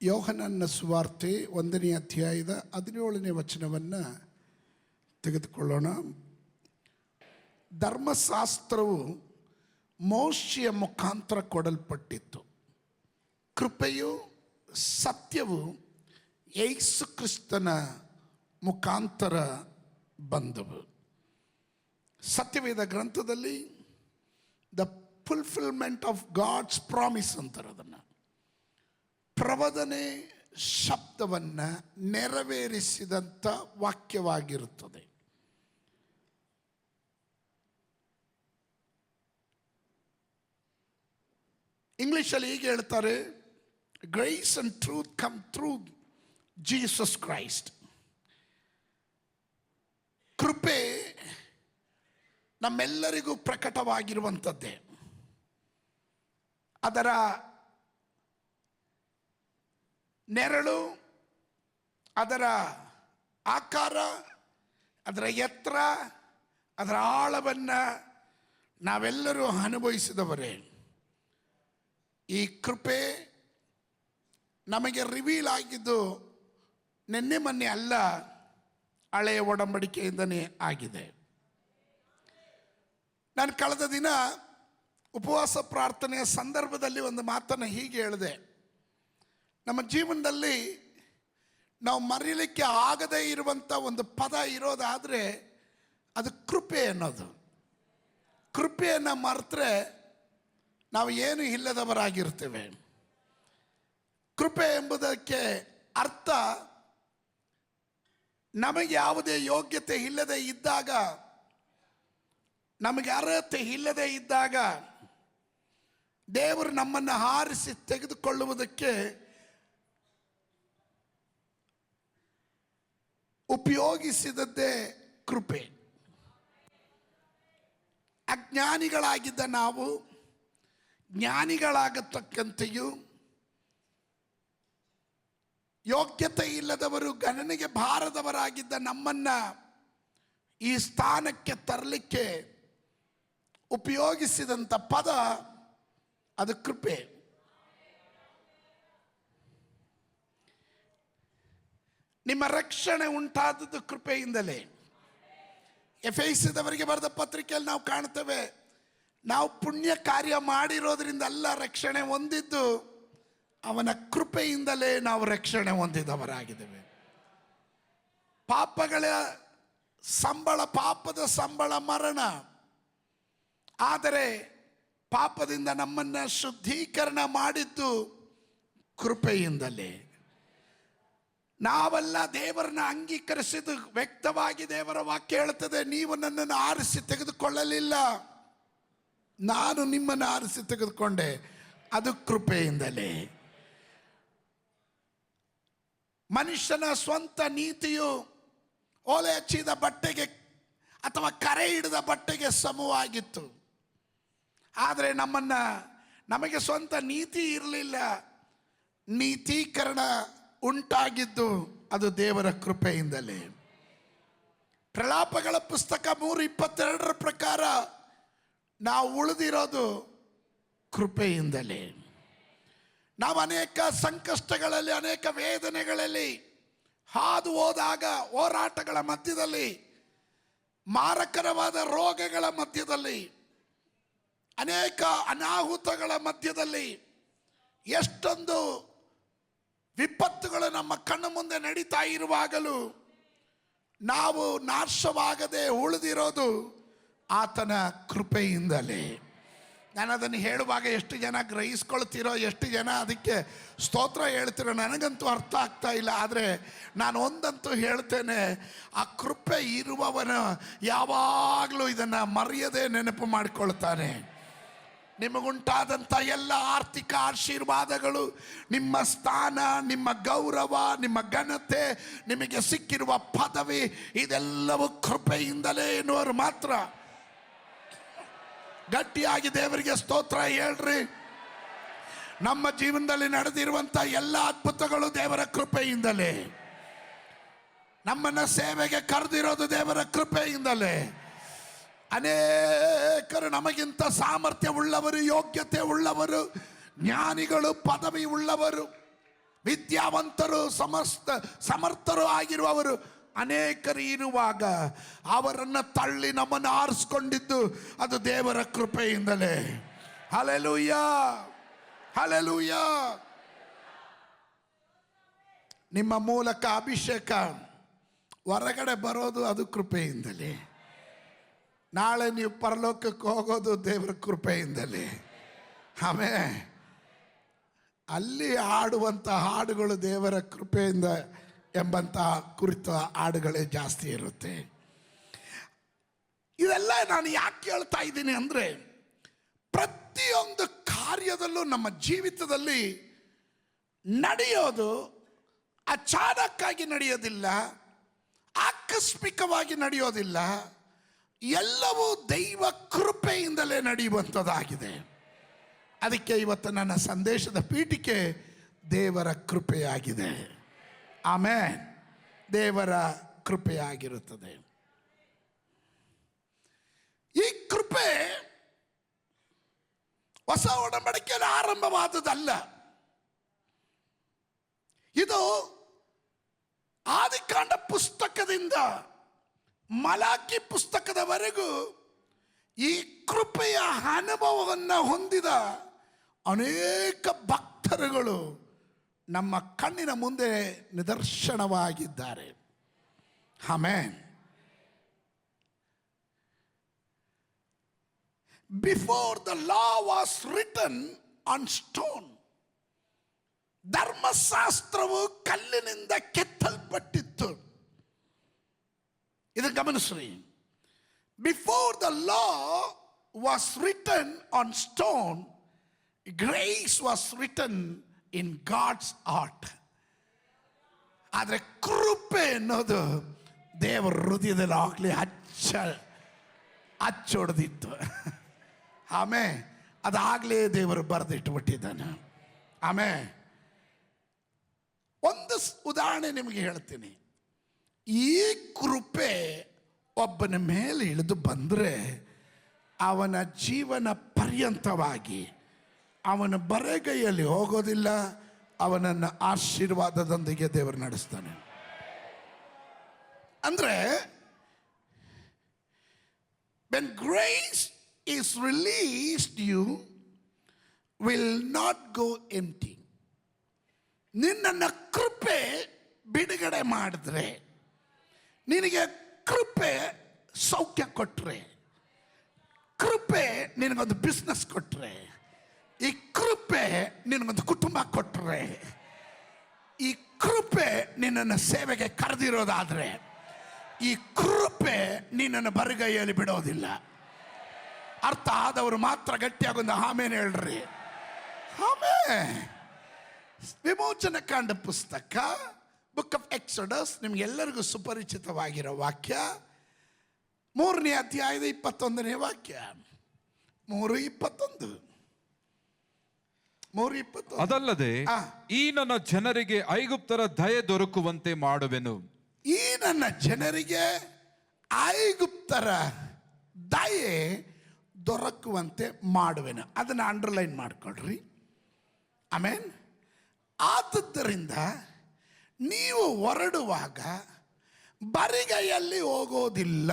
ಯೋಹನನ ಸುವಾರ್ತೆ 1ನೇ ಅಧ್ಯಾಯದ 17ನೇ ವಚನವನ್ನು ತೆಗೆದುಕೊಳ್ಳೋಣ. ಧರ್ಮಶಾಸ್ತ್ರವು ಮೋಶೆಯ ಮುಖಾಂತರ ಕೊಡಲ್ಪಟ್ಟಿತ್ತು, ಕೃಪೆಯು ಸತ್ಯವು ಯೇಸು ಕ್ರಿಸ್ತನ ಮುಖಾಂತರ ಬಂದವು. ಸತ್ಯವೇದ ಗ್ರಂಥದಲ್ಲಿ the fulfilment of God's promise ಅಂತಾರೆ. ಅದನ್ನು ಪ್ರವದನೆ ಶಬ್ದವನ್ನು ನೆರವೇರಿಸಿದಂಥ ವಾಕ್ಯವಾಗಿರುತ್ತದೆ. ಇಂಗ್ಲಿಷಲ್ಲಿ ಹೀಗೆ ಹೇಳ್ತಾರೆ, grace and truth come through Jesus Christ. ಕೃಪೆ ನಮ್ಮೆಲ್ಲರಿಗೂ ಪ್ರಕಟವಾಗಿರುವಂಥದ್ದೇ. ಅದರ ನೆರಳು, ಅದರ ಆಕಾರ, ಅದರ ಎತ್ತರ, ಅದರ ಆಳವನ್ನು ನಾವೆಲ್ಲರೂ ಅನುಭವಿಸಿದವರೇ. ಈ ಕೃಪೆ ನಮಗೆ ರಿವೀಲ್ ಆಗಿದ್ದು ನಿನ್ನೆ ಮೊನ್ನೆ ಅಲ್ಲ, ಹಳೆಯ ಒಡಂಬಡಿಕೆಯಿಂದನೇ ಆಗಿದೆ. ನಾನು ಕಳೆದ ದಿನ ಉಪವಾಸ ಪ್ರಾರ್ಥನೆಯ ಸಂದರ್ಭದಲ್ಲಿ ಒಂದು ಮಾತನ್ನು ಹೀಗೆ ಹೇಳಿದೆ. ನಮ್ಮ ಜೀವನದಲ್ಲಿ ನಾವು ಮರೀಲಿಕ್ಕೆ ಆಗದೇ ಇರುವಂಥ ಒಂದು ಪದ ಇರೋದಾದರೆ ಅದು ಕೃಪೆ ಅನ್ನೋದು. ಕೃಪೆಯನ್ನು ಮರೆತರೆ ನಾವು ಏನು ಇಲ್ಲದವರಾಗಿರ್ತೇವೆ. ಕೃಪೆ ಎಂಬುದಕ್ಕೆ ಅರ್ಥ, ನಮಗೆ ಯಾವುದೇ ಯೋಗ್ಯತೆ ಇಲ್ಲದೆ ಇದ್ದಾಗ, ನಮಗೆ ಅರ್ಹತೆ ಇಲ್ಲದೆ ಇದ್ದಾಗ ದೇವರು ನಮ್ಮನ್ನು ಆರಿಸಿ ತೆಗೆದುಕೊಳ್ಳುವುದಕ್ಕೆ ಉಪಯೋಗಿಸಿದದ್ದೇ ಕೃಪೆ. ಅಜ್ಞಾನಿಗಳಾಗಿದ್ದ ನಾವು ಜ್ಞಾನಿಗಳಾಗತಕ್ಕಂತೆಯೂ, ಯೋಗ್ಯತೆ ಇಲ್ಲದವರು ಗಣನೆಗೆ ಬಾರದವರಾಗಿದ್ದ ನಮ್ಮನ್ನು ಈ ಸ್ಥಾನಕ್ಕೆ ತರಲಿಕ್ಕೆ ಉಪಯೋಗಿಸಿದಂಥ ಪದ ಅದು ಕೃಪೆ. ನಿಮ್ಮ ರಕ್ಷಣೆ ಉಂಟಾದದ್ದು ಕೃಪೆಯಿಂದಲೇ. ಎಫೆಸದವರಿಗೆ ಬರೆದ ಪತ್ರಿಕೆಯಲ್ಲಿ ನಾವು ಕಾಣ್ತೇವೆ, ನಾವು ಪುಣ್ಯ ಕಾರ್ಯ ಮಾಡಿರೋದ್ರಿಂದ ಅಲ್ಲ ರಕ್ಷಣೆ ಹೊಂದಿದ್ದು, ಅವನ ಕೃಪೆಯಿಂದಲೇ ನಾವು ರಕ್ಷಣೆ ಹೊಂದಿದವರಾಗಿದ್ದೇವೆ. ಪಾಪಗಳ ಸಂಬಳ, ಪಾಪದ ಸಂಬಳ ಮರಣ. ಆದರೆ ಪಾಪದಿಂದ ನಮ್ಮನ್ನು ಶುದ್ಧೀಕರಣ ಮಾಡಿದ್ದು ಕೃಪೆಯಿಂದಲೇ. ನಾವೆಲ್ಲ ದೇವರನ್ನ ಅಂಗೀಕರಿಸಿದ್ದು ವ್ಯಕ್ತವಾಗಿ ದೇವರ ವಾಕ್ಯ ಹೇಳುತ್ತದೆ, ನೀವು ನನ್ನನ್ನು ಆರಿಸಿ ತೆಗೆದುಕೊಳ್ಳಲಿಲ್ಲ, ನಾನು ನಿಮ್ಮನ್ನು ಆರಿಸಿ ತೆಗೆದುಕೊಂಡೆ, ಅದು ಕೃಪೆಯಿಂದಲೇ. ಮನುಷ್ಯನ ಸ್ವಂತ ನೀತಿಯು ಓಲೆ ಹಚ್ಚಿದ ಬಟ್ಟೆಗೆ ಅಥವಾ ಕರೆ ಹಿಡಿದ ಬಟ್ಟೆಗೆ ಸಮವಾಗಿತ್ತು. ಆದರೆ ನಮಗೆ ಸ್ವಂತ ನೀತಿ ಇರಲಿಲ್ಲ. ನೀತೀಕರಣ ಉಂಟಾಗಿದ್ದು ಅದು ದೇವರ ಕೃಪೆಯಿಂದಲೇ. ಪ್ರಲಾಪಗಳ ಪುಸ್ತಕ 3:22 ಪ್ರಕಾರ ನಾವು ಉಳಿದಿರೋದು ಕೃಪೆಯಿಂದಲೇ. ನಾವು ಅನೇಕ ಸಂಕಷ್ಟಗಳಲ್ಲಿ, ಅನೇಕ ವೇದನೆಗಳಲ್ಲಿ ಹಾದು ಹೋದಾಗ, ಹೋರಾಟಗಳ ಮಧ್ಯದಲ್ಲಿ, ಮಾರಕರವಾದ ರೋಗಗಳ ಮಧ್ಯದಲ್ಲಿ, ಅನೇಕ ಅನಾಹುತಗಳ ಮಧ್ಯದಲ್ಲಿ, ಎಷ್ಟೊಂದು ವಿಪತ್ತುಗಳು ನಮ್ಮ ಕಣ್ಣು ಮುಂದೆ ನಡೀತಾ ಇರುವಾಗಲೂ ನಾವು ನಾಶವಾಗದೆ ಉಳಿದಿರೋದು ಆತನ ಕೃಪೆಯಿಂದಲೇ. ನಾನು ಅದನ್ನು ಹೇಳುವಾಗ ಎಷ್ಟು ಜನ ಗ್ರಹಿಸ್ಕೊಳ್ತೀರೋ, ಎಷ್ಟು ಜನ ಅದಕ್ಕೆ ಸ್ತೋತ್ರ ಹೇಳ್ತೀರೋ ನನಗಂತೂ ಅರ್ಥ ಆಗ್ತಾ ಇಲ್ಲ. ಆದರೆ ನಾನು ಒಂದಂತೂ ಹೇಳ್ತೇನೆ, ಆ ಕೃಪೆ ಇರುವವನು ಯಾವಾಗಲೂ ಇದನ್ನು ಮರೆಯದೆ ನೆನಪು ಮಾಡಿಕೊಳ್ತಾನೆ. ನಿಮಗುಂಟಾದಂಥ ಎಲ್ಲ ಆರ್ಥಿಕ ಆಶೀರ್ವಾದಗಳು, ನಿಮ್ಮ ಸ್ಥಾನ, ನಿಮ್ಮ ಗೌರವ, ನಿಮ್ಮ ಘನತೆ, ನಿಮಗೆ ಸಿಕ್ಕಿರುವ ಪದವಿ, ಇದೆಲ್ಲವೂ ಕೃಪೆಯಿಂದಲೇ ಎನ್ನುವರು ಮಾತ್ರ ಗಟ್ಟಿಯಾಗಿ ದೇವರಿಗೆ ಸ್ತೋತ್ರ ಹೇಳ್ರಿ. ನಮ್ಮ ಜೀವನದಲ್ಲಿ ನಡೆದಿರುವಂಥ ಎಲ್ಲ ಅದ್ಭುತಗಳು ದೇವರ ಕೃಪೆಯಿಂದಲೇ. ನಮ್ಮನ್ನು ಸೇವೆಗೆ ಕರೆದಿರೋದು ದೇವರ ಕೃಪೆಯಿಂದಲೇ. ಅನೇಕರು ನಮಗಿಂತ ಸಾಮರ್ಥ್ಯ ಉಳ್ಳವರು, ಯೋಗ್ಯತೆ ಉಳ್ಳವರು, ಜ್ಞಾನಿಗಳು, ಪದವಿ ಉಳ್ಳವರು, ವಿದ್ಯಾವಂತರು ಸಮರ್ಥರು ಆಗಿರುವವರು ಅನೇಕರು ಇರುವಾಗ ಅವರನ್ನು ತಳ್ಳಿ ನಮ್ಮನ್ನು ಆರಿಸ್ಕೊಂಡಿದ್ದು ಅದು ದೇವರ ಕೃಪೆಯಿಂದಲೇ. Hallelujah, hallelujah. ನಿಮ್ಮ ಮೂಲಕ ಅಭಿಷೇಕ ಹೊರಗಡೆ ಬರೋದು ಅದು ಕೃಪೆಯಿಂದಲೇ. ನಾಳೆ ನೀವು ಪರಲೋಕಕ್ಕೆ ಹೋಗೋದು ದೇವರ ಕೃಪೆಯಿಂದಲೇ. ಆಮೇಲೆ ಅಲ್ಲಿ ಹಾಡುವಂಥ ಹಾಡುಗಳು ದೇವರ ಕೃಪೆಯಿಂದ ಎಂಬಂಥ ಕುರಿತ ಹಾಡುಗಳೇ ಜಾಸ್ತಿ ಇರುತ್ತೆ. ಇದೆಲ್ಲ ನಾನು ಯಾಕೆ ಹೇಳ್ತಾ ಇದ್ದೀನಿ ಅಂದರೆ, ಪ್ರತಿಯೊಂದು ಕಾರ್ಯದಲ್ಲೂ ನಮ್ಮ ಜೀವಿತದಲ್ಲಿ ನಡೆಯೋದು ಅಚಾನಕ್ಕಾಗಿ ನಡೆಯೋದಿಲ್ಲ, ಆಕಸ್ಮಿಕವಾಗಿ ನಡೆಯೋದಿಲ್ಲ. ಎಲ್ಲವೂ ದೈವ ಕೃಪೆಯಿಂದಲೇ ನಡೆಯುವಂಥದ್ದಾಗಿದೆ. ಅದಕ್ಕೆ ಇವತ್ತು ನನ್ನ ಸಂದೇಶದ ಪೀಠಿಕೆ ದೇವರ ಕೃಪೆಯಾಗಿದೆ. ಆಮೆನ್. ದೇವರ ಕೃಪೆಯಾಗಿರುತ್ತದೆ. ಈ ಕೃಪೆ ಹೊಸ ಒಡಂಬಡಿಕೆಯಲ್ಲಿ ಆರಂಭವಾದುದಲ್ಲ. ಇದು ಆದಿಕಾಂಡ ಪುಸ್ತಕದಿಂದ ಮಲಾಕಿ ಪುಸ್ತಕದವರೆಗೂ ಈ ಕೃಪೆಯ ಅನುಭವವನ್ನು ಹೊಂದಿದ ಅನೇಕ ಭಕ್ತರುಗಳು ನಮ್ಮ ಕಣ್ಣಿನ ಮುಂದೆ ನಿದರ್ಶನವಾಗಿದ್ದಾರೆ. Amen. Before the law was written on stone, ಧರ್ಮಶಾಸ್ತ್ರವು ಕಲ್ಲಿನಿಂದ ಕೆತ್ತಲ್ಪಟ್ಟಿತ್ತು. ಇದು ಗಮನಿಸ್ರಿ. Before the law was written on stone, grace was written in God's heart. ಆದರೆ ಕೃಪೆ ಅನ್ನೋದು ದೇವರ ಹೃದಯದಲ್ಲಿ ಆಗಲಿ ಹಚ್ಚೊಡೆದಿತ್ತು. ಆಮೇಲೆ ಅದಾಗಲೇ ದೇವರು ಬರೆದಿಟ್ಟುಬಿಟ್ಟಿದ್ದಾನೆ. ಆಮೇಲೆ ಒಂದು ಉದಾಹರಣೆ ನಿಮಗೆ ಹೇಳ್ತೀನಿ. ಈ ಕೃಪೆ ಒಬ್ಬನ ಮೇಲೆ ಇಳಿದು ಬಂದರೆ ಅವನ ಜೀವನ ಪರ್ಯಂತವಾಗಿ ಅವನ ಬರೆಗೈಯಲ್ಲಿ ಹೋಗೋದಿಲ್ಲ, ಅವನನ್ನು ಆಶೀರ್ವಾದದೊಂದಿಗೆ ದೇವರು ನಡೆಸ್ತಾನೆ. ಅಂದರೆ when grace is released, you will not go empty. ನಿನ್ನನ್ನು ಕೃಪೆ ಬಿಡುಗಡೆ ಮಾಡಿದ್ರೆ, ನಿನಗೆ ಕೃಪೆ ಸೌಖ್ಯ ಕೊಟ್ಟರೆ, ಕೃಪೆ ನಿನಗೊಂದು ಬಿಸ್ನೆಸ್ ಕೊಟ್ಟರೆ, ಈ ಕೃಪೆ ನಿನಗೊಂದು ಕುಟುಂಬ ಕೊಟ್ಟರೆ, ಈ ಕೃಪೆ ನಿನ್ನನ್ನು ಸೇವೆಗೆ ಕರೆದಿರೋದಾದರೆ, ಈ ಕೃಪೆ ನಿನ್ನನ್ನು ಬರಿಗೈಯಲ್ಲಿ ಬಿಡೋದಿಲ್ಲ. ಅರ್ಥ ಆದವರು ಮಾತ್ರ ಗಟ್ಟಿಯಾಗೊಂದು ಆಮೇಲೆ ಹೇಳ್ರಿ. ಆಮೇಲೆ ವಿಮೋಚನ ಕಾಂಡ ಪುಸ್ತಕ, ಬುಕ್ ಆಫ್ ಎಕ್ಸೋಡಸ್, ನಿಮ್ಗೆಲ್ಲರಿಗೂ ಸುಪರಿಚಿತವಾಗಿರೋ ವಾಕ್ಯ, 3ನೇ ಅಧ್ಯಾಯದ 21ನೇ ವಾಕ್ಯ. 3:21. ಅದಲ್ಲದೆ ಈ ನನ್ನ ಜನರಿಗೆ ಐಗುಪ್ತರ ದಯೆ ದೊರಕುವಂತೆ ಮಾಡುವೆನು. ಈ ನನ್ನ ಜನರಿಗೆ ಐಗುಪ್ತರ ದಯೆ ದೊರಕುವಂತೆ ಮಾಡುವೆನು. ಅದನ್ನು ಅಂಡರ್ಲೈನ್ ಮಾಡ್ಕೊಳ್ರಿ. ಆಮೇನ್. ಆದದ್ದರಿಂದ ನೀವು ಹೊರಡುವಾಗ ಬರಿಗೈಯಲ್ಲಿ ಹೋಗೋದಿಲ್ಲ.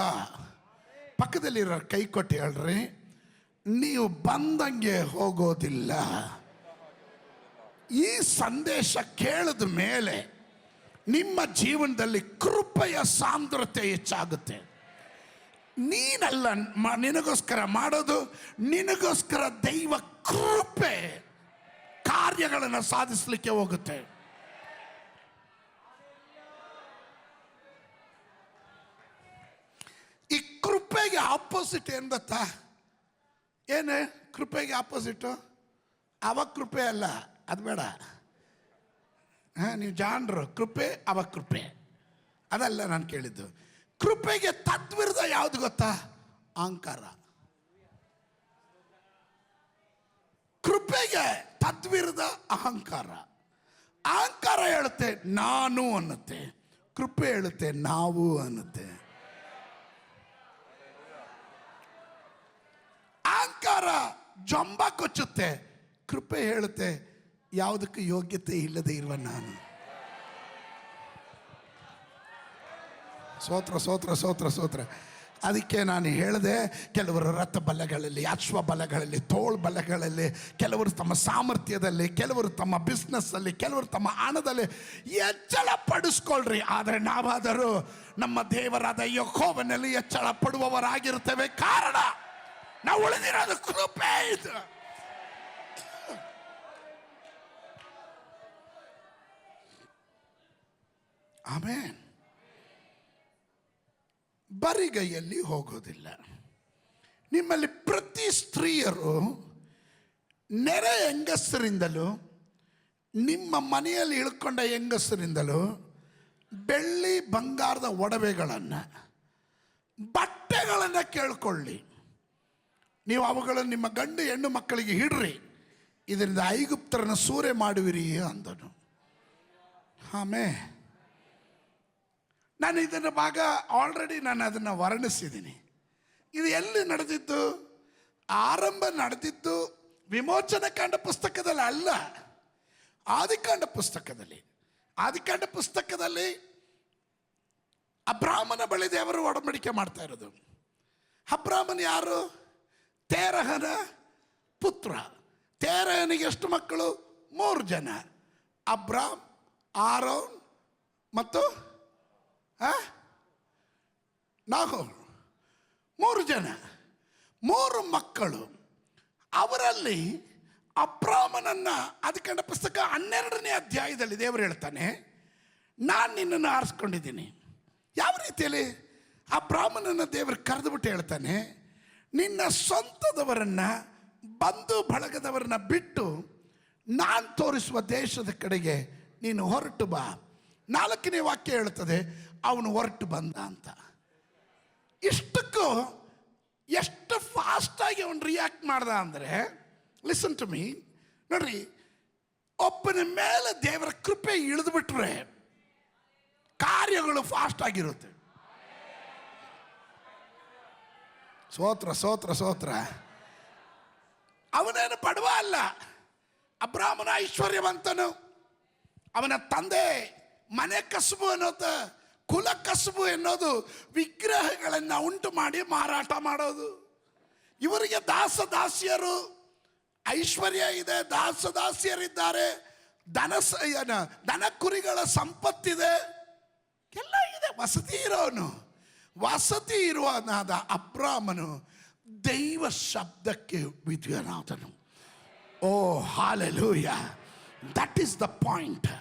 ಪಕ್ಕದಲ್ಲಿರೋ ಕೈ ಕೊಟ್ಟು ಹೇಳ್ರಿ, ನೀವು ಬಂದಂಗೆ ಹೋಗೋದಿಲ್ಲ. ಈ ಸಂದೇಶ ಕೇಳಿದ ಮೇಲೆ ನಿಮ್ಮ ಜೀವನದಲ್ಲಿ ಕೃಪೆಯ ಸಾಂದ್ರತೆ ಹೆಚ್ಚಾಗುತ್ತೆ. ನೀನಲ್ಲ ನಿನಗೋಸ್ಕರ ಮಾಡೋದು, ನಿನಗೋಸ್ಕರ ದೈವ ಕೃಪೆ ಕಾರ್ಯಗಳನ್ನು ಸಾಧಿಸಲಿಕ್ಕೆ ಹೋಗುತ್ತೆ. ಈ ಕೃಪೆಗೆ ಆಪೋಸಿಟ್ ಏನು ಗೊತ್ತಾ? ಏನು ಕೃಪೆಗೆ ಆಪೋಸಿಟು? ಅವಕೃಪೆ ಅಲ್ಲ, ಅದು ಬೇಡ. ನೀವು ಜಾಣರು. ಕೃಪೆ ಅವಕೃಪೆ ಅದಲ್ಲ ನಾನು ಕೇಳಿದ್ದು. ಕೃಪೆಗೆ ತದ್ವಿರುದ್ಧ ಯಾವುದು ಗೊತ್ತಾ? ಅಹಂಕಾರ. ಕೃಪೆಗೆ ತದ್ವಿರುದ್ಧ ಅಹಂಕಾರ. ಅಹಂಕಾರ ಹೇಳುತ್ತೆ ನಾನು ಅನ್ನುತ್ತೆ, ಕೃಪೆ ಹೇಳುತ್ತೆ ನಾವು ಅನ್ನುತ್ತೆ. ಅಹಂಕಾರ ಜಂಬ ಕೊಚ್ಚುತ್ತೆ, ಕೃಪೆ ಹೇಳುತ್ತೆ ಯಾವುದಕ್ಕೂ ಯೋಗ್ಯತೆ ಇಲ್ಲದೆ ಇರುವ ನಾನು. ಸ್ತೋತ್ರ ಸ್ತೋತ್ರ ಸ್ತೋತ್ರ ಸ್ತೋತ್ರ. ಅದಕ್ಕೆ ನಾನು ಹೇಳಿದೆ, ಕೆಲವರು ರಥ ಬಲಗಳಲ್ಲಿ, ಅಶ್ವ ಬಲಗಳಲ್ಲಿ, ತೋಳು ಬಲಗಳಲ್ಲಿ, ಕೆಲವರು ತಮ್ಮ ಸಾಮರ್ಥ್ಯದಲ್ಲಿ, ಕೆಲವರು ತಮ್ಮ ಬಿಸ್ನೆಸ್ಸಲ್ಲಿ, ಕೆಲವರು ತಮ್ಮ ಹಣದಲ್ಲಿ ಹೆಚ್ಚಳ ಪಡಿಸ್ಕೊಳ್ರಿ. ಆದರೆ ನಾವಾದರೂ ನಮ್ಮ ದೇವರಾದ ಯೆಹೋವನಲ್ಲಿ ಹೆಚ್ಚಳ ಪಡುವವರಾಗಿರುತ್ತೇವೆ. ಕಾರಣ ನಾವು ಉಳಿದಿರೋದು ಕೃಪೆ ಇದು. ಆಮೆನ್. ಬರಿಗೈಯಲ್ಲಿ ಹೋಗೋದಿಲ್ಲ. ನಿಮ್ಮಲ್ಲಿ ಪ್ರತಿ ಸ್ತ್ರೀಯರು ನೆರೆ ಹೆಂಗಸರಿಂದಲೂ ನಿಮ್ಮ ಮನೆಯಲ್ಲಿ ಇಳ್ಕೊಂಡ ಹೆಂಗಸರಿಂದಲೂ ಬೆಳ್ಳಿ ಬಂಗಾರದ ಒಡವೆಗಳನ್ನು, ಬಟ್ಟೆಗಳನ್ನು ಕೇಳ್ಕೊಳ್ಳಿ. ನೀವು ಅವುಗಳನ್ನು ನಿಮ್ಮ ಗಂಡು ಹೆಣ್ಣು ಮಕ್ಕಳಿಗೆ ಹಿಡ್ರಿ, ಇದರಿಂದ ಐಗುಪ್ತರನ್ನು ಸೂರೆ ಮಾಡುವಿರಿ ಅಂದನು. ಆಮೇಲೆ ನಾನು ಇದರ ಭಾಗ ಆಲ್ರೆಡಿ ನಾನು ಅದನ್ನು ವರ್ಣಿಸಿದ್ದೀನಿ. ಇದು ಎಲ್ಲಿ ನಡೆದಿದ್ದು? ಆರಂಭ ನಡೆದಿದ್ದು ವಿಮೋಚನಕಾಂಡ ಪುಸ್ತಕದಲ್ಲಿ ಅಲ್ಲ, ಆದಿಕಾಂಡ ಪುಸ್ತಕದಲ್ಲಿ. ಆದಿಕಾಂಡ ಪುಸ್ತಕದಲ್ಲಿ ಅಬ್ರಾಮನ ಬಳಿ ದೇವರು ಒಡಂಬಡಿಕೆ ಮಾಡ್ತಾ ಇರೋದು. ಅಬ್ರಾಮನ್ ಯಾರು? ತೇರಹನ ಪುತ್ರ. ತೇರಹನಿಗೆ ಎಷ್ಟು ಮಕ್ಕಳು? 3 ಜನ. ಅಬ್ರಾಮ್, ಆರೋನ್ ಮತ್ತು ನಾಹೋರ್. 3 ಜನ, 3 ಮಕ್ಕಳು. ಅವರಲ್ಲಿ ಅಬ್ರಾಮನನ್ನ ಆದಿಕಾಂಡ ಪುಸ್ತಕ 12ನೇ ಅಧ್ಯಾಯದಲ್ಲಿ ದೇವರು ಹೇಳ್ತಾನೆ, ನಾನು ನಿನ್ನನ್ನು ಆರಿಸ್ಕೊಂಡಿದ್ದೀನಿ. ಯಾವ ರೀತಿಯಲ್ಲಿ? ಅಬ್ರಾಮನನ್ನು ದೇವರು ಕರೆದುಬಿಟ್ಟು ಹೇಳ್ತಾನೆ, ನಿನ್ನ ಸ್ವಂತದವರನ್ನ, ಬಂಧು ಬಳಗದವರನ್ನ ಬಿಟ್ಟು ನಾನು ತೋರಿಸುವ ದೇಶದ ಕಡೆಗೆ ನೀನು ಹೊರಟು ಬಾ. 4ನೇ ವಾಕ್ಯ ಹೇಳ್ತದೆ, ಅವನು ಹೊರಟು ಬಂದ ಅಂತ. ಇಷ್ಟಕ್ಕೂ ಎಷ್ಟು ಫಾಸ್ಟಾಗಿ ಅವನು ರಿಯಾಕ್ಟ್ ಮಾಡ್ದ ಅಂದರೆ, ಲಿಸನ್ ಟು ಮೀ, ನೋಡ್ರಿ, ಒಬ್ಬನ ಮೇಲೆ ದೇವರ ಕೃಪೆ ಇಳಿದು ಬಿಟ್ರೆ ಕಾರ್ಯಗಳು ಫಾಸ್ಟ್ ಆಗಿರುತ್ತೆ. ಸ್ತೋತ್ರ ಸ್ತೋತ್ರ ಸ್ತೋತ್ರ. ಅವನೇನು ಬಡವ ಅಲ್ಲ, ಅಬ್ರಾಮನ ಐಶ್ವರ್ಯವಂತನು. ಅವನ ತಂದೆ ಮನೆ ಕಸುಬು ಅನ್ನೋದು, ಕುಲ ಕಸುಬು ಎನ್ನೋದು ವಿಗ್ರಹಗಳನ್ನು ಉಂಟು ಮಾಡಿ ಮಾರಾಟ ಮಾಡೋದು. ಇವರಿಗೆ ದಾಸದಾಸಿಯರು, ಐಶ್ವರ್ಯ ಇದೆ, ದಾಸದಾಸಿಯರಿದ್ದಾರೆ, ದನ ಕುರಿಗಳ ಸಂಪತ್ತಿದೆ, ಎಲ್ಲ ಇದೆ. ವಸತಿ ಇರೋನು, ವಸತಿ ಇರುವನಾದ ಅಬ್ರಾಮನು ದೈವ ಶಬ್ದಕ್ಕೆ ವಿಧೇಯನಾದನು. Oh hallelujah, that is the point.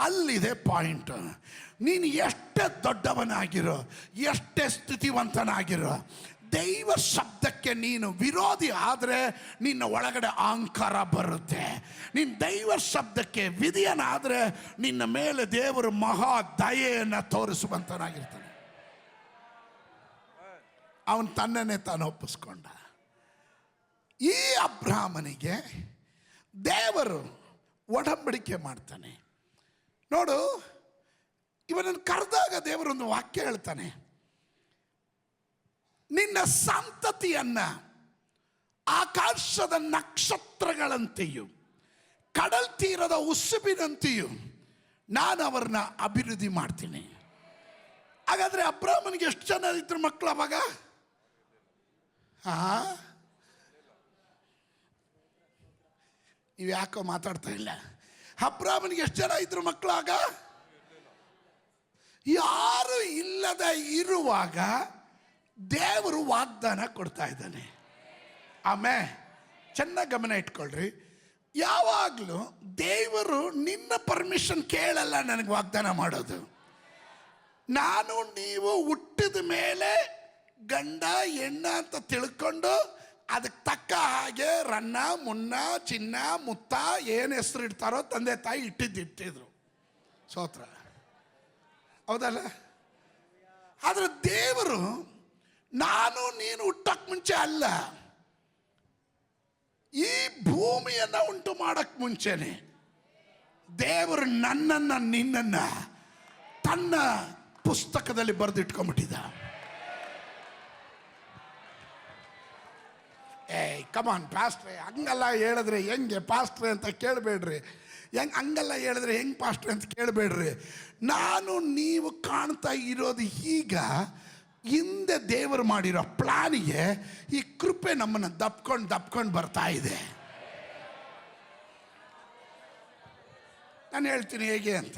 ಅಲ್ಲಿದೆ ಪಾಯಿಂಟ್. ನೀನು ಎಷ್ಟೇ ದೊಡ್ಡವನಾಗಿರೋ, ಎಷ್ಟೇ ಸ್ಥಿತಿವಂತನಾಗಿರೋ, ದೈವ ಶಬ್ದಕ್ಕೆ ನೀನು ವಿರೋಧಿ ಆದರೆ ನಿನ್ನ ಒಳಗಡೆ ಅಹಂಕಾರ ಬರುತ್ತೆ. ನೀನು ದೈವ ಶಬ್ದಕ್ಕೆ ವಿಧಿಯನಾದರೆ ನಿನ್ನ ಮೇಲೆ ದೇವರು ಮಹಾ ದಯೆಯನ್ನು ತೋರಿಸುವಂತನಾಗಿರ್ತಾನೆ. ಅವನು ತನ್ನನ್ನೇ ತಾನು ಒಪ್ಪಿಸ್ಕೊಂಡ. ಈ ಅಬ್ರಾಮನಿಗೆ ದೇವರು ಒಡಂಬಡಿಕೆ ಮಾಡ್ತಾನೆ. ನೋಡು, ಇವನನ್ನು ಕರೆದಾಗ ದೇವರೊಂದು ವಾಕ್ಯ ಹೇಳ್ತಾನೆ, ನಿನ್ನ ಸಂತತಿಯನ್ನ ಆಕಾಶದ ನಕ್ಷತ್ರಗಳಂತೆಯೂ ಕಡಲ್ ತೀರದ ಉಸುಬಿನಂತೆಯೂ ನಾನು ಅವರನ್ನ ಅಭಿವೃದ್ಧಿ ಮಾಡ್ತೀನಿ. ಹಾಗಾದ್ರೆ ಅಬ್ರಾಮನಿಗೆ ಎಷ್ಟು ಜನ ಇದ್ರು ಮಕ್ಕಳು ಅವಾಗ? ನೀವು ಯಾಕೋ ಮಾತಾಡ್ತಾ ಇಲ್ಲ. ಅಬ್ರಾಮನಿಗೆ ಎಷ್ಟು ಜನ ಇದ್ರು ಮಕ್ಕಳಾಗ? ಯಾರು ಇಲ್ಲದ ಇರುವಾಗ ದೇವರು ವಾಗ್ದಾನ ಕೊಡ್ತಾ ಇದ್ದಾನೆ. ಆಮೇಲೆ ಚೆನ್ನಾಗಿ ಗಮನ ಇಟ್ಕೊಳ್ರಿ, ಯಾವಾಗಲೂ ದೇವರು ನಿನ್ನ ಪರ್ಮಿಷನ್ ಕೇಳಲ್ಲ ನನಗೆ ವಾಗ್ದಾನ ಮಾಡೋದು. ನಾನು ನೀವು ಹುಟ್ಟಿದ ಮೇಲೆ ಗಂಡ ಹೆಣ್ಣ ಅಂತ ತಿಳ್ಕೊಂಡು ಅದಕ್ಕೆ ತಕ್ಕ ಹಾಗೆ ರನ್ನ, ಮುನ್ನ, ಚಿನ್ನ, ಮುತ್ತ ಏನು ಹೆಸರು ಇಡ್ತಾರೋ ತಂದೆ ತಾಯಿ ಇಟ್ಟಿದ್ರು. ಸ್ತೋತ್ರ, ಹೌದಲ್ಲ? ಆದರೆ ದೇವರು ನಾನು ನೀನು ಹುಟ್ಟಕ್ಕೆ ಮುಂಚೆ ಅಲ್ಲ, ಈ ಭೂಮಿಯನ್ನು ಉಂಟು ಮಾಡಕ್ಕೆ ಮುಂಚೆನೆ ದೇವರು ನನ್ನನ್ನು ನಿನ್ನನ್ನು ತನ್ನ ಪುಸ್ತಕದಲ್ಲಿ ಬರೆದಿಟ್ಕೊಂಡ್ಬಿಟ್ಟಿದ್ದ. ಕಮಾನ್ ಪಾಸ್ಟ್ರೆ, ಹಂಗಲ್ಲ ಹೇಳಿದ್ರೆ ಹೆಂಗೆ ಪಾಸ್ಟ್ರೆ ಅಂತ ಕೇಳಬೇಡ್ರಿ. ಹೆಂಗೆ ಹಂಗೆಲ್ಲ ಹೇಳಿದ್ರೆ ಹೆಂಗೆ ಪಾಸ್ಟ್ರೆ ಅಂತ ಕೇಳಬೇಡ್ರಿ. ನಾನು ನೀವು ಕಾಣ್ತಾ ಇರೋದು ಈಗ ಹಿಂದೆ ದೇವರು ಮಾಡಿರೋ ಪ್ಲಾನಿಗೆ ಈ ಕೃಪೆ ನಮ್ಮನ್ನು ದಪ್ಕೊಂಡು ಬರ್ತಾ ಇದೆ. ನಾನು ಹೇಳ್ತೀನಿ ಹೇಗೆ ಅಂತ.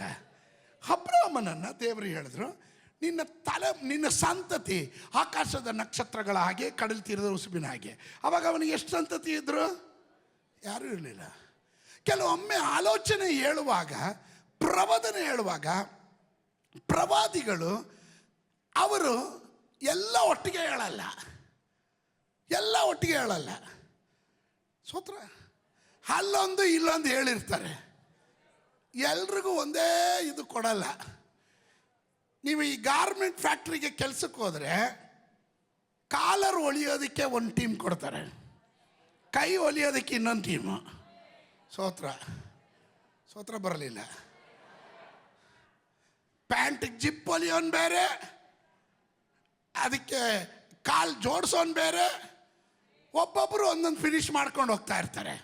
ಅಬ್ರಾಮನನ್ನು ದೇವರು ಹೇಳಿದ್ರು, ನಿನ್ನ ಸಂತತಿ ಆಕಾಶದ ನಕ್ಷತ್ರಗಳ ಹಾಗೆ, ಕಡಲ ತೀರದ ಉಸುಬಿನ ಹಾಗೆ. ಅವಾಗ ಅವನಿಗೆ ಎಷ್ಟು ಸಂತತಿ ಇದ್ರು? ಯಾರೂ ಇರಲಿಲ್ಲ. ಕೆಲವೊಮ್ಮೆ ಆಲೋಚನೆ ಹೇಳುವಾಗ, ಪ್ರವಾದನೆ ಹೇಳುವಾಗ ಪ್ರವಾದಿಗಳು ಅವರು ಎಲ್ಲ ಒಟ್ಟಿಗೆ ಹೇಳಲ್ಲ. ಸೂತ್ರ ಅಲ್ಲೊಂದು ಇಲ್ಲೊಂದು ಹೇಳಿರ್ತಾರೆ. ಎಲ್ರಿಗೂ ಒಂದೇ ಇದು ಕೊಡಲ್ಲ. ನೀವು ಈ ಗಾರ್ಮೆಂಟ್ ಫ್ಯಾಕ್ಟ್ರಿಗೆ ಕೆಲಸಕ್ಕೆ ಹೋದರೆ ಕಾಲರ್ ಹೊಲಿಯೋದಕ್ಕೆ ಒಂದು ಟೀಮ್ ಕೊಡ್ತಾರೆ, ಕೈ ಹೊಲಿಯೋದಕ್ಕೆ ಇನ್ನೊಂದು ಟೀಮು. ಸೋತ್ರ ಬರಲಿಲ್ಲ. ಪ್ಯಾಂಟಿಗೆ ಜಿಪ್ ಹೊಲಿಯೋನ್ ಬೇರೆ, ಅದಕ್ಕೆ ಕಾಲು ಜೋಡಿಸೋನ್ ಬೇರೆ, ಒಬ್ಬೊಬ್ಬರು ಒಂದೊಂದು ಫಿನಿಶ್ ಮಾಡ್ಕೊಂಡು ಹೋಗ್ತಾ ಇರ್ತಾರೆ.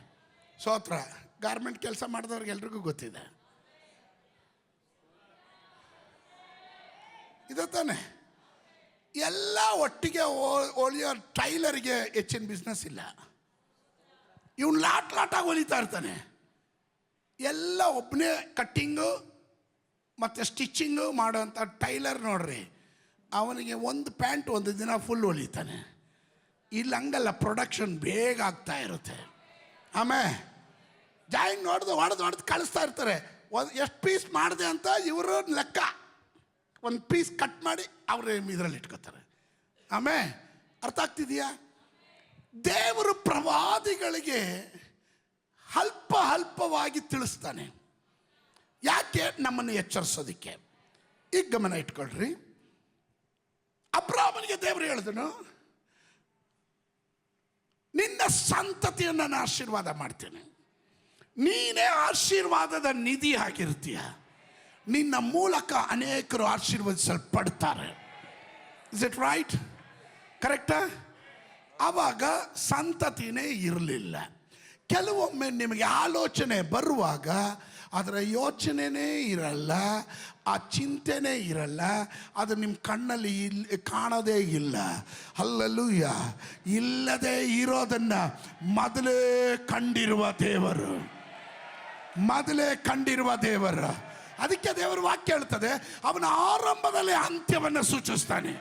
ಗಾರ್ಮೆಂಟ್ ಕೆಲಸ ಮಾಡಿದವ್ರಿಗೆ ಎಲ್ರಿಗೂ ಗೊತ್ತಿದೆ. ಇದು ತಾನೆ. ಎಲ್ಲ ಒಟ್ಟಿಗೆ ಹೊಲಿಯೋ ಟೈಲರ್ಗೆ ಹೆಚ್ಚಿನ ಬಿಸ್ನೆಸ್ ಇಲ್ಲ. ಇವನು ಲಾಟಾಗಿ ಹೊಲಿತಾ ಇರ್ತಾನೆ. ಎಲ್ಲ ಒಬ್ಬನೇ ಕಟ್ಟಿಂಗು ಮತ್ತು ಸ್ಟಿಚ್ಚಿಂಗು ಮಾಡೋಂಥ ಟೈಲರ್ ನೋಡ್ರಿ, ಅವನಿಗೆ ಒಂದು ಪ್ಯಾಂಟ್ ಒಂದು ದಿನ ಫುಲ್ ಹೊಲಿತಾನೆ. ಇಲ್ಲಿ ಹಂಗಲ್ಲ, ಪ್ರೊಡಕ್ಷನ್ ಬೇಗ ಆಗ್ತಾ ಇರುತ್ತೆ. ಆಮೇಲೆ ಜಾಯಿಂಗ್ ಹೊಡೆದು ಕಳಿಸ್ತಾ ಇರ್ತಾರೆ. ಎಷ್ಟು ಪೀಸ್ ಮಾಡಿದೆ ಅಂತ ಇವರು ಲೆಕ್ಕ, ಒಂದು ಪೀಸ್ ಕಟ್ ಮಾಡಿ ಅವರು ಇದರಲ್ಲಿ ಇಟ್ಕೋತಾರೆ. ಆಮೇಲೆ ಅರ್ಥ ಆಗ್ತಿದೆಯಾ? ದೇವರು ಪ್ರವಾದಿಗಳಿಗೆ ಅಲ್ಪವಾಗಿ ತಿಳಿಸ್ತಾನೆ. ಯಾಕೆ? ನಮ್ಮನ್ನು ಎಚ್ಚರಿಸೋದಕ್ಕೆ. ಈಗ ಗಮನ ಇಟ್ಕೊಳ್ರಿ. ಅಬ್ರಾಮನಿಗೆ ದೇವರು ಹೇಳಿದನು, ನಿನ್ನ ಸಂತತಿಯನ್ನು ನಾನು ಆಶೀರ್ವಾದ ಮಾಡ್ತೇನೆ, ನೀನೇ ಆಶೀರ್ವಾದದ ನಿಧಿ ಆಗಿರ್ತೀಯ, ನಿನ್ನ ಮೂಲಕ ಅನೇಕರು ಆಶೀರ್ವದಿಸಲ್ಪಡ್ತಾರೆ. Is it right? ಕರೆಕ್ಟಾ? ಆವಾಗ ಸಂತತಿನೇ ಇರಲಿಲ್ಲ. ಕೆಲವೊಮ್ಮೆ ನಿಮಗೆ ಆಲೋಚನೆ ಬರುವಾಗ ಅದರ ಯೋಚನೆನೇ ಇರಲ್ಲ, ಆ ಚಿಂತೆನೇ ಇರಲ್ಲ, ಅದು ನಿಮ್ಮ ಕಣ್ಣಲ್ಲಿ ಕಾಣೋದೇ ಇಲ್ಲ. ಹಲ್ಲೆಲೂಯ. ಇಲ್ಲದೆ ಇರೋದನ್ನು ಮೊದಲೇ ಕಂಡಿರುವ ದೇವರು. ಅದಕ್ಕೆ ದೇವರು ವಾಕ್ಯ ಹೇಳ್ತದೆ, ಅವನ ಆರಂಭದಲ್ಲಿ ಅಂತ್ಯವನ್ನು ಸೂಚಿಸ್ತಾನೆ.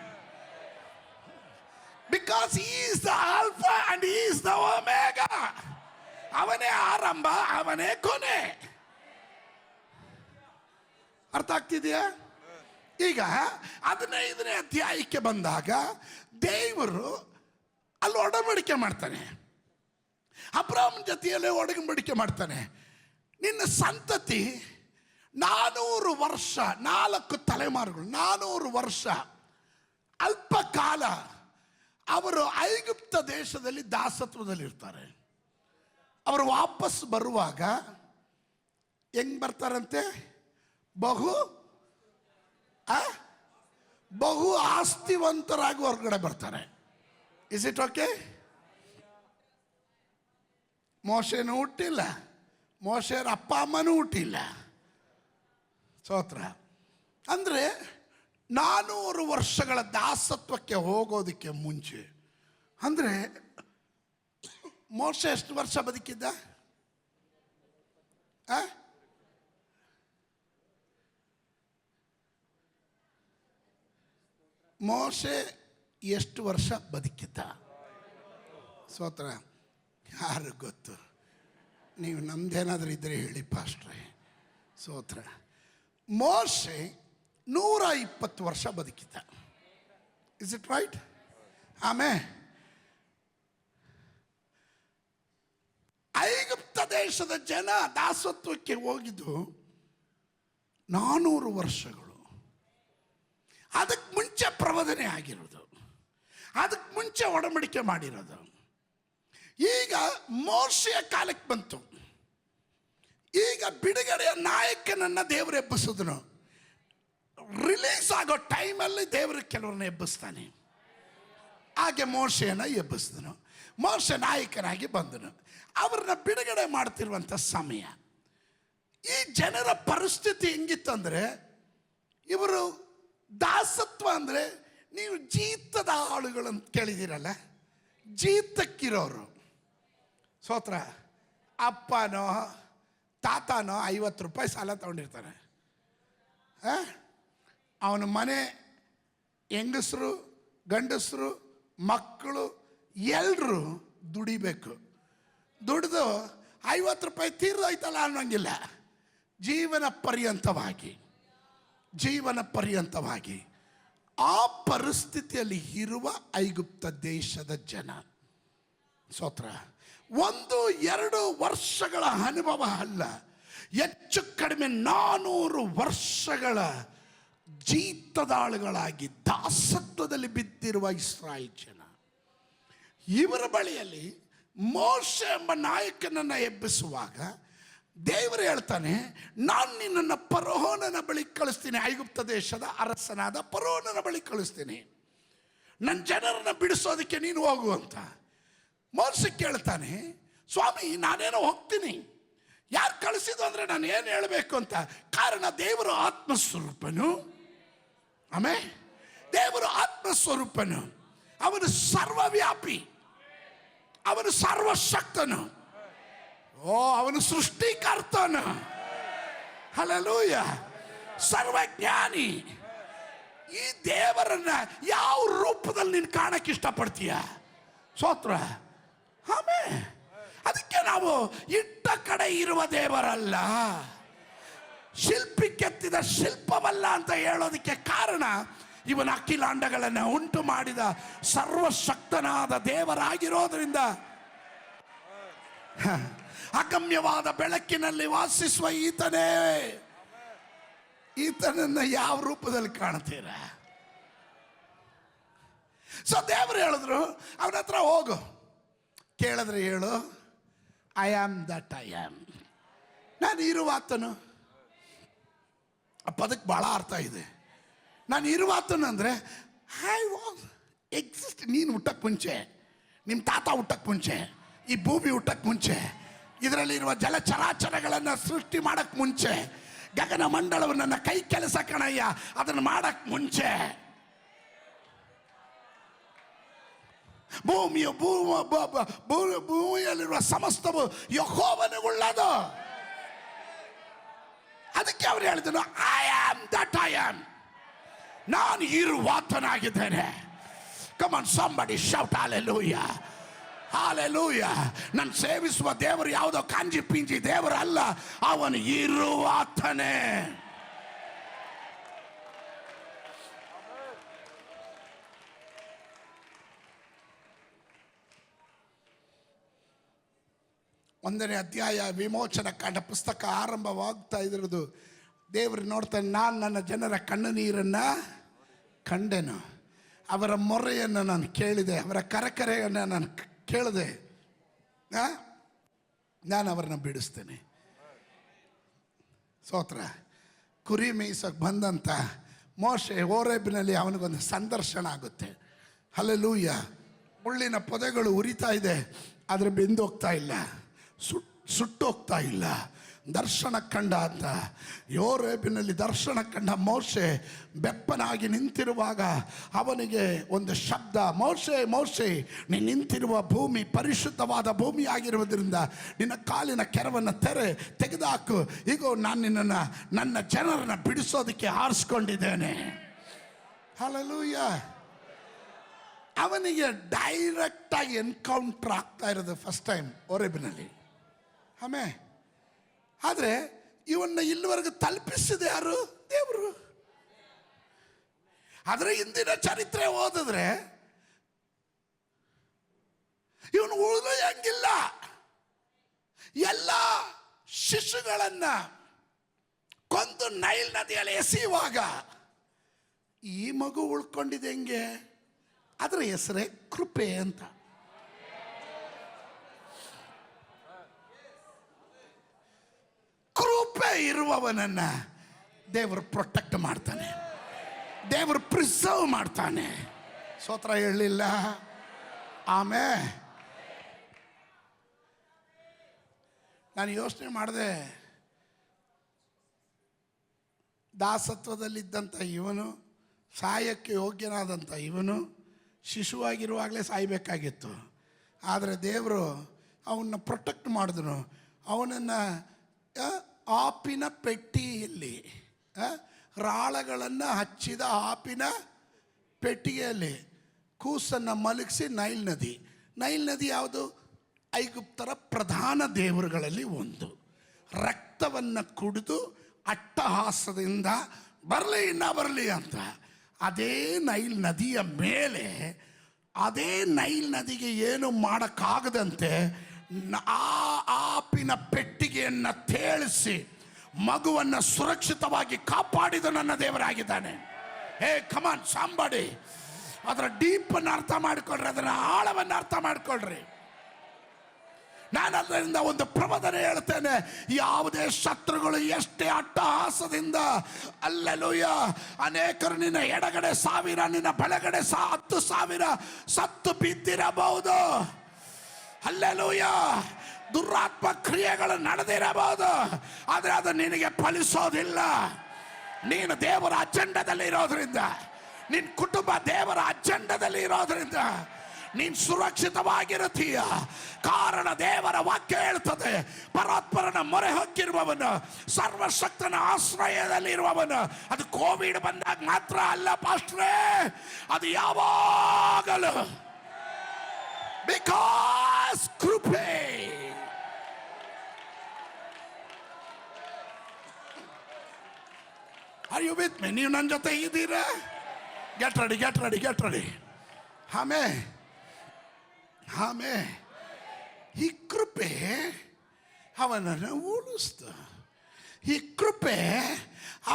Because he is the alpha and he is the omega. ಅವನೇ ಆರಂಭ, ಅವನೇ ಕೊನೆ. ಅರ್ಥ ಆಗ್ತಿದೆಯಾ? ಈಗ 15ನೇ ಅಧ್ಯಾಯಕ್ಕೆ ಬಂದಾಗ ದೇವರು ಅಲ್ಲಿ ಒಡಂಬಡಿಕೆ ಮಾಡ್ತಾನೆ. ಅಬ್ರಾಮನ ಜೊತೆಯಲ್ಲೇ ಒಡಂಬಡಿಕೆ ಮಾಡ್ತಾನೆ. ನಿನ್ನ ಸಂತತಿ 400 ವರ್ಷ, 4 ತಲೆಮಾರುಗಳು, 400 ವರ್ಷ, ಅಲ್ಪ ಕಾಲ ಅವರು ಐಗುಪ್ತ ದೇಶದಲ್ಲಿ ದಾಸತ್ವದಲ್ಲಿರ್ತಾರೆ. ಅವರು ವಾಪಸ್ ಬರುವಾಗ ಹೆಂಗ್ ಬರ್ತಾರಂತೆ? ಬಹು ಆಸ್ತಿವಂತರಾಗಿ ಹೊರಗಡೆ ಬರ್ತಾರೆ. Is it okay? ಮೋಶೆನೂ ಹುಟ್ಟಿಲ್ಲ, ಮೋಶೆಯರ ಅಪ್ಪ ಅಮ್ಮನೂ ಹುಟ್ಟಿಲ್ಲ. ಸ್ತೋತ್ರ. ಅಂದರೆ 400 ವರ್ಷಗಳ ದಾಸತ್ವಕ್ಕೆ ಹೋಗೋದಕ್ಕೆ ಮುಂಚೆ, ಅಂದರೆ ಮೋಶೆ ಎಷ್ಟು ವರ್ಷ ಬದುಕಿದ್ದ? ಮೋಶೆ ಎಷ್ಟು ವರ್ಷ ಬದುಕಿದ್ದ? ಸ್ತೋತ್ರ. ಯಾರು ಗೊತ್ತು? ನೀವು ನಮ್ದೇನಾದರೂ ಇದ್ದರೆ ಹೇಳಿ ಪಾಸ್ಟ್ರೆ. ಸ್ತೋತ್ರ. ಮೋಶೆ 120 ವರ್ಷ ಬದುಕಿದ್ದ. Is it right? ಆಮೇಲೆ ಐಗುಪ್ತ ದೇಶದ ಜನ ದಾಸತ್ವಕ್ಕೆ ಹೋಗಿದ್ದು 400 ವರ್ಷಗಳು. ಅದಕ್ಕೆ ಮುಂಚೆ ಪ್ರವಾದನೆ ಆಗಿರೋದು, ಅದಕ್ಕೆ ಮುಂಚೆ ಒಡಂಬಡಿಕೆ ಮಾಡಿರೋದು. ಈಗ ಮೋಶೆಯ ಕಾಲಕ್ಕೆ ಬಂತು. ಈಗ ಬಿಡುಗಡೆಯ ನಾಯಕನನ್ನು ದೇವರು ಎಬ್ಬಿಸಿದನು. ರಿಲೀಸ್ ಆಗೋ ಟೈಮಲ್ಲಿ ದೇವರು ಕೆಲವ್ರನ್ನ ಎಬ್ಬಿಸ್ತಾನೆ. ಹಾಗೆ ಮೋಶೆಯನ್ನು ಎಬ್ಬಿಸಿದನು. ಮೋಶೆ ನಾಯಕನಾಗಿ ಬಂದನು. ಅವ್ರನ್ನ ಬಿಡುಗಡೆ ಮಾಡ್ತಿರುವಂಥ ಸಮಯ. ಈ ಜನರ ಪರಿಸ್ಥಿತಿ ಹೆಂಗಿತ್ತಂದ್ರೆ, ಇವರು ದಾಸತ್ವ ಅಂದರೆ ನೀವು ಜೀತದ ಆಳುಗಳಂತ ಕೇಳಿದಿರಲ್ಲ, ಜೀತಕ್ಕಿರೋರು. ಸ್ತೋತ್ರ. ಅಪ್ಪನೋ ತಾತನೋ 50 ರೂಪಾಯಿ ಸಾಲ ತಗೊಂಡಿರ್ತಾನೆ. ಅವನ ಮನೆ ಹೆಂಗಸರು ಗಂಡಸರು ಮಕ್ಕಳು ಎಲ್ಲರೂ ದುಡಿಬೇಕು. ದುಡಿದು 50 ರೂಪಾಯಿ ತೀರ್ದೋಯ್ತಲ್ಲ ಅನ್ನೋಂಗಿಲ್ಲ. ಜೀವನ ಪರ್ಯಂತವಾಗಿ ಆ ಪರಿಸ್ಥಿತಿಯಲ್ಲಿ ಇರುವ ಐಗುಪ್ತ ದೇಶದ ಜನ. ಸ್ತೋತ್ರ. 1-2 ವರ್ಷಗಳ ಅನುಭವ ಅಲ್ಲ, ಹೆಚ್ಚು ಕಡಿಮೆ 400 ವರ್ಷಗಳ ಜೀತದಾಳುಗಳಾಗಿ ದಾಸತ್ವದಲ್ಲಿ ಬಿದ್ದಿರುವ ಇಸ್ರಾಯೇಲ್ ಜನ. ಇವರ ಬಳಿಯಲ್ಲಿ ಮೋಶೆ ಎಂಬ ನಾಯಕನನ್ನು ಎಬ್ಬಿಸುವಾಗ ದೇವರು ಹೇಳ್ತಾನೆ, ನಾನು ನಿನ್ನನ್ನು ಫರೋಹನ ಬಳಿ ಕಳಿಸ್ತೀನಿ, ಐಗುಪ್ತ ದೇಶದ ಅರಸನಾದ ಫರೋಹನ ಬಳಿ ಕಳಿಸ್ತೀನಿ, ನನ್ನ ಜನರನ್ನು ಬಿಡಿಸೋದಕ್ಕೆ ನೀನು ಹೋಗು ಅಂತ. ಮೋಶೆ ಕೇಳ್ತಾನೆ, ಸ್ವಾಮಿ ನಾನೇನೋ ಹೋಗ್ತೀನಿ, ಯಾರು ಕಳಿಸಿದ್ದು ಅಂದರೆ ನಾನು ಏನು ಹೇಳಬೇಕು ಅಂತ. ಕಾರಣ ದೇವರು ಆತ್ಮಸ್ವರೂಪನು. ಆಮೇಲೆ ದೇವರು ಆತ್ಮಸ್ವರೂಪನು, ಅವನು ಸರ್ವವ್ಯಾಪಿ, ಅವನು ಸರ್ವಶಕ್ತನು, ಅವನು ಸೃಷ್ಟಿಕರ್ತನು, ಹಲ್ಲೆಲೂಯಾ, ಸರ್ವಜ್ಞಾನಿ. ಈ ದೇವರನ್ನ ಯಾವ ರೂಪದಲ್ಲಿ ನೀನು ಕಾಣಕ್ಕೆ ಇಷ್ಟಪಡ್ತೀಯ? ಸ್ತೋತ್ರ. ಆಮೇಲೆ ಅದಕ್ಕೆ ನಾವು ಇಟ್ಟ ಕಡೆ ಇರುವ ದೇವರಲ್ಲ, ಶಿಲ್ಪಿ ಕೆತ್ತಿದ ಶಿಲ್ಪವಲ್ಲ ಅಂತ ಹೇಳೋದಕ್ಕೆ ಕಾರಣ, ಇವನ ಅಖಿಲಾಂಡಗಳನ್ನು ಉಂಟು ಮಾಡಿದ ಸರ್ವಶಕ್ತನಾದ ದೇವರಾಗಿರೋದ್ರಿಂದ. ಅಗಮ್ಯವಾದ ಬೆಳಕಿನಲ್ಲಿ ವಾಸಿಸುವ ಈತನನ್ನ ಯಾವ ರೂಪದಲ್ಲಿ ಕಾಣ್ತೀರ? ಸೊ ದೇವರು ಹೇಳಿದ್ರು, ಅವನ ಹತ್ರ ಹೋಗು, ಕೇಳಿದ್ರೆ ಹೇಳು, I am that I am. ನಾನು ಇರುವಾತನು. ಆ ಪದಕ್ಕೆ ಭಾಳ ಅರ್ಥ ಇದೆ. ನಾನು ಇರುವಾತನು ಅಂದರೆ ಐ ವಾಸ್ ಎಕ್ಸಿಸ್ಟ್. ನೀನು ಹುಟ್ಟಕ್ಕೆ ಮುಂಚೆ, ನಿಮ್ಮ ತಾತ ಹುಟ್ಟಕ್ಕೆ ಮುಂಚೆ, ಈ ಭೂಮಿ ಹುಟ್ಟಕ್ಕೆ ಮುಂಚೆ, ಇದರಲ್ಲಿರುವ ಜಲಚರಾಚರಗಳನ್ನು ಸೃಷ್ಟಿ ಮಾಡಕ್ಕೆ ಮುಂಚೆ, ಗಗನ ಮಂಡಳವನ್ನು ನನ್ನ ಕೈ ಕೆಲಸ ಕಣಯ್ಯ, ಅದನ್ನು ಮಾಡಕ್ಕೆ ಮುಂಚೆ, ಭೂಮಿಯಲ್ಲಿರುವ ಸಮಸ್ತವು ಯೆಹೋವನಿಗುಳ್ಳದು. ಅದಕ್ಕೆ ಅವ್ರು ಹೇಳಿದ್ರು, I am that I am. ನಾನು ಇರುವಾತನಾಗಿದ್ದೇನೆ. Come on somebody shout hallelujah. Hallelujah. ನಾನು ಸೇವಿಸುವ ದೇವರು ಯಾವುದೋ ಕಾಂಜಿ ಪಿಂಜಿ ದೇವರು ಅಲ್ಲ, ಅವನು ಇರುವಾತನೇ. ಒಂದನೇ ಅಧ್ಯಾಯ ವಿಮೋಚನ ಕಾಂಡ ಪುಸ್ತಕ ಆರಂಭವಾಗ್ತಾ ಇದ್ರದ್ದು, ದೇವರು ನೋಡ್ತಾನೆ, ನಾನು ನನ್ನ ಜನರ ಕಣ್ಣು ನೀರನ್ನು ಕಂಡೆನು, ಅವರ ಮೊರೆಯನ್ನು ನಾನು ಕೇಳಿದೆ, ಅವರ ಕರೆಯನ್ನು ನಾನು ಕೇಳಿದೆ, ನಾನು ಅವರನ್ನು ಬಿಡಿಸ್ತೇನೆ. ಸ್ತೋತ್ರ. ಕುರಿ ಮೇಯಿಸೋಕೆ ಬಂದಂಥ ಮೋಶೆ ಹೋರೇಬಿನಲ್ಲಿ ಅವನಿಗೊಂದು ಸಂದರ್ಶನ ಆಗುತ್ತೆ. ಹಲ್ಲೆಲೂಯಾ. ಮುಳ್ಳಿನ ಪೊದೆಗಳು ಉರಿತಾ ಇದೆ, ಆದರೆ ಬೆಂದೋಗ್ತಾ ಇಲ್ಲ, ಸುಟ್ಟೋಗ್ತಾ ಇಲ್ಲ. ದರ್ಶನ ಕಂಡ ಅಂತ ಯೋರೇಬಿನಲ್ಲಿ ದರ್ಶನ ಕಂಡ ಮೋಶೆ ಬೆಪ್ಪನಾಗಿ ನಿಂತಿರುವಾಗ ಅವನಿಗೆ ಒಂದು ಶಬ್ದ, ಮೋಶೆ ಮೋಶೆ, ನೀನು ನಿಂತಿರುವ ಭೂಮಿ ಪರಿಶುದ್ಧವಾದ ಭೂಮಿ ಆಗಿರುವುದರಿಂದ ನಿನ್ನ ಕಾಲಿನ ಕೆರವನ್ನು ತೆಗೆದುಹಾಕು, ಈಗೋ ನಾನು ನಿನ್ನನ್ನು ನನ್ನ ಜನರನ್ನು ಬಿಡಿಸೋದಕ್ಕೆ ಆರಿಸ್ಕೊಂಡಿದ್ದೇನೆ. ಹಲ್ಲೆಲೂಯಾ. ಅವನಿಗೆ ಡೈರೆಕ್ಟಾಗಿ ಎನ್ಕೌಂಟರ್ ಆಗ್ತಾ ಇರೋದು ಫಸ್ಟ್ ಟೈಮ್ ಹೋರೇಬಿನಲ್ಲಿ. ಆಮೇಲೆ ಆದರೆ ಇವನ್ನ ಇಲ್ಲಿವರೆಗೂ ತಲುಪಿಸಿದೆ ಯಾರು? ದೇವರು. ಆದರೆ ಇಂದಿನ ಚರಿತ್ರೆ ಓದಿದ್ರೆ ಇವನು ಉಳಿದಂಗಿಲ್ಲ. ಎಲ್ಲ ಶಿಶುಗಳನ್ನ ಕೊಂದು ನೈಲ್ ನದಿಯಲ್ಲಿ ಎಸೆಯುವಾಗ ಈ ಮಗು ಉಳ್ಕೊಂಡಿದೆ ಹೆಂಗೆ? ಅದರ ಹೆಸರೇ ಕೃಪೆ ಅಂತ. ಕೃಪೆ ಇರುವವನನ್ನ ದೇವರು ಪ್ರೊಟೆಕ್ಟ್ ಮಾಡ್ತಾನೆ, ದೇವರು ಪ್ರಿಸರ್ವ್ ಮಾಡ್ತಾನೆ. ಸ್ತೋತ್ರ ಹೇಳಲಿಲ್ಲ? ಆಮೇಲೆ ನಾನು ಯೋಚನೆ ಮಾಡಿದೆ, ದಾಸತ್ವದಲ್ಲಿದ್ದಂಥ ಇವನು, ಸಾಯಕ್ಕೆ ಯೋಗ್ಯನಾದಂಥ ಇವನು ಶಿಶುವಾಗಿರುವಾಗಲೇ ಸಾಯಬೇಕಾಗಿತ್ತು. ಆದರೆ ದೇವರು ಅವನ್ನ ಪ್ರೊಟೆಕ್ಟ್ ಮಾಡಿದನು. ಅವನನ್ನು ಆಪಿನ ಪೆಟ್ಟಿಗೆಯಲ್ಲಿ, ರಾಳಗಳನ್ನು ಹಚ್ಚಿದ ಆಪಿನ ಪೆಟ್ಟಿಗೆಯಲ್ಲಿ ಕೂಸನ್ನು ಮಲಗಿಸಿ ನೈಲ್ ನದಿ ಯಾವುದು? ಐಗುಪ್ತರ ಪ್ರಧಾನ ದೇವರುಗಳಲ್ಲಿ ಒಂದು. ರಕ್ತವನ್ನು ಕುಡಿದು ಅಟ್ಟಹಾಸದಿಂದ ಬರಲಿ ಅಂತ ಅದೇ ನೈಲ್ ನದಿಯ ಮೇಲೆ, ಅದೇ ನೈಲ್ ನದಿಗೆ ಏನು ಮಾಡೋಕ್ಕಾಗದಂತೆ ಆಪಿನ ಪೆಟ್ಟಿಗೆಯನ್ನು ತೇಳಿಸಿ ಮಗುವನ್ನು ಸುರಕ್ಷಿತವಾಗಿ ಕಾಪಾಡಿದ ನನ್ನ ದೇವರಾಗಿದ್ದಾನೆ. ಹೇ ಕಮಾನ್ ಸಾಂಬಾಡಿ, ಅದರ ಡೀಪನ್ನು ಅರ್ಥ ಮಾಡಿಕೊಳ್ಳ್ರಿ, ಅದರ ಆಳವನ್ನು ಅರ್ಥ ಮಾಡಿಕೊಳ್ಳ್ರಿ. ನಾನು ಅದರಿಂದ ಒಂದು ಪ್ರಬೋಧನೆ ಹೇಳ್ತೇನೆ. ಯಾವುದೇ ಶತ್ರುಗಳು ಎಷ್ಟೇ ಅಟ್ಟಹಾಸದಿಂದ, ಅಲ್ಲೆಲೂಯ, ಅನೇಕರು ನಿನ್ನ ಎಡಗಡೆ 1000, ನಿನ್ನ ಬಲಗಡೆ 10,000 ಸತ್ತು ಬಿದ್ದಿರಬಹುದು. ಅಲ್ಲೆಲೂಯ, ದುರಾತ್ಮ ಕ್ರಿಯೆಗಳು ನಡೆದಿರಬಹುದು, ಆದರೆ ಅದು ನಿನಗೆ ಫಲಿಸೋದಿಲ್ಲ. ನೀನು ದೇವರ ಅಜೆಂಡದಲ್ಲಿ ಇರೋದ್ರಿಂದ, ನಿನ್ನ ಕುಟುಂಬ ದೇವರ ಅಜೆಂಡದಲ್ಲಿ ಇರೋದ್ರಿಂದ ನೀನು ಸುರಕ್ಷಿತವಾಗಿರುತ್ತೀಯ. ಕಾರಣ ದೇವರ ವಾಕ್ಯ ಹೇಳ್ತದೆ, ಪರಾತ್ಪರನ ಮೊರೆ ಹೊಕ್ಕಿರುವವನು, ಸರ್ವಶಕ್ತನ ಆಶ್ರಯದಲ್ಲಿ ಇರುವವನು. ಅದು ಕೋವಿಡ್ ಬಂದಾಗ ಮಾತ್ರ ಅಲ್ಲ ಪಾಸ್ಟ್ರೇ, ಅದು ಯಾವಾಗಲೂ. ಬಿಕಾಸ್ ಕೃಪೆ. Are you with me? ನೀವು ನನ್ನ ಜೊತೆ ಇದ್ದೀರಾ? Get ready. ಆಮೇ ಈ ಕೃಪೆ ಅವನನ್ನು ಉಳಿಸ್ತ. ಈ ಕೃಪೆ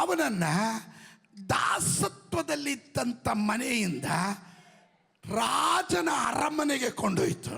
ಅವನನ್ನು ದಾಸತ್ವದಲ್ಲಿದ್ದಂಥ ಮನೆಯಿಂದ ರಾಜನ ಅರಮನೆಗೆ ಕೊಂಡೊಯ್ತು.